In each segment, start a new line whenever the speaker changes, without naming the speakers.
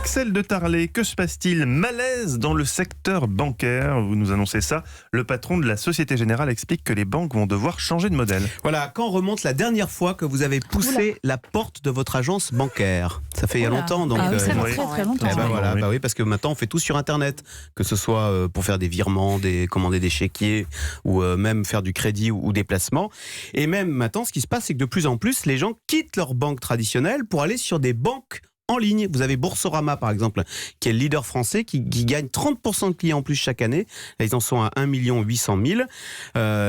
Axel de Tarlet, que se passe-t-il? Malaise dans le secteur bancaire, vous nous annoncez ça. Le patron de la Société Générale explique que les banques vont devoir changer de modèle.
Voilà, quand remonte la dernière fois que vous avez poussé la porte de votre agence bancaire? Ça fait il y a longtemps. Donc,
ça fait
oui.
très longtemps.
Eh ben voilà,
Oui.
oui, parce que maintenant on fait tout sur Internet, que ce soit pour faire des virements, commander des chéquiers ou même faire du crédit ou des placements. Et même maintenant, ce qui se passe, c'est que de plus en plus, les gens quittent leur banque traditionnelle pour aller sur des banques en ligne. Vous avez Boursorama, par exemple, qui est le leader français, qui gagne 30% de clients en plus chaque année. Là, ils en sont à 1 800 000.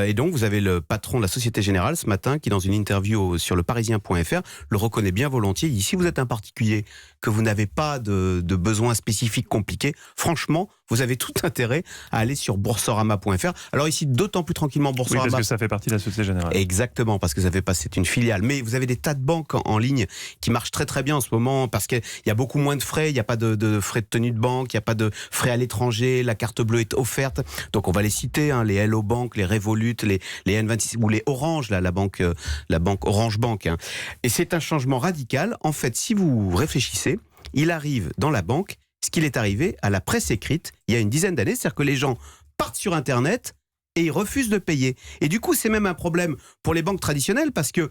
Et donc, vous avez le patron de la Société Générale ce matin, qui, dans une interview sur leparisien.fr, le reconnaît bien volontiers. Il dit, si vous êtes un particulier, que vous n'avez pas de besoins spécifiques compliqués, franchement, vous avez tout intérêt à aller sur boursorama.fr. Alors ici, d'autant plus tranquillement,
Oui,
Boursorama.
parce que ça fait partie de la Société Générale.
Exactement, parce que ça fait pas, c'est une filiale. Mais vous avez des tas de banques en ligne qui marchent très très bien en ce moment, parce qu'il y a beaucoup moins de frais, il n'y a pas de frais de tenue de banque, il n'y a pas de frais à l'étranger, la carte bleue est offerte. Donc on va les citer, les Hello Bank, les Revolut, les N26 ou les Orange, la banque Orange Bank. Et c'est un changement radical. En fait, si vous réfléchissez, il arrive dans la banque ce qu'il est arrivé à la presse écrite il y a une dizaine d'années, c'est-à-dire que les gens partent sur Internet et ils refusent de payer. Et du coup, c'est même un problème pour les banques traditionnelles, parce que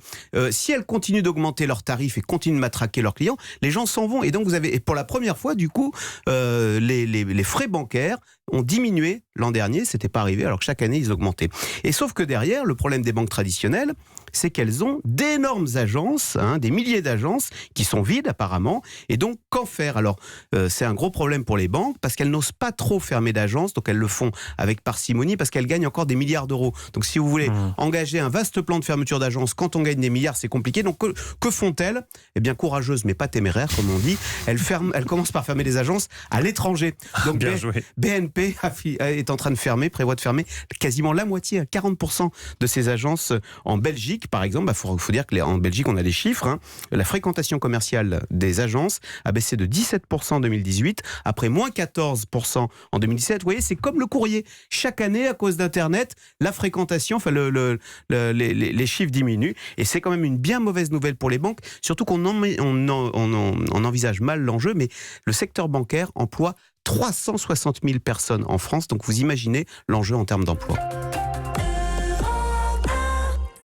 si elles continuent d'augmenter leurs tarifs et continuent de matraquer leurs clients, les gens s'en vont. Et donc, vous avez, et pour la première fois, du coup, les frais bancaires ont diminué l'an dernier. C'était pas arrivé, alors que chaque année, ils augmentaient. Et sauf que derrière, le problème des banques traditionnelles, c'est qu'elles ont d'énormes agences, des milliers d'agences qui sont vides apparemment. Et donc, qu'en faire? Alors, c'est un gros problème pour les banques, parce qu'elles n'osent pas trop fermer d'agences, donc elles le font avec parcimonie, parce qu'elles gagnent encore des milliards d'euros. Donc, si vous voulez engager un vaste plan de fermeture d'agences, quand on gagne des milliards, c'est compliqué. Donc, que font-elles? Eh bien, courageuses, mais pas téméraires, comme on dit. Elles commencent par fermer des agences à l'étranger. Donc,
Bien joué.
BNP est en train de fermer, prévoit de fermer quasiment la moitié, 40% de ses agences en Belgique. Par exemple, faut dire qu'en Belgique, on a des chiffres. La fréquentation commerciale des agences a baissé de 17% en 2018, après moins 14% en 2017. Vous voyez, c'est comme le courrier. Chaque année, à cause d'Internet, la fréquentation, les chiffres diminuent. Et c'est quand même une bien mauvaise nouvelle pour les banques, surtout qu'on envisage mal l'enjeu, mais le secteur bancaire emploie 360 000 personnes en France. Donc vous imaginez l'enjeu en termes d'emploi.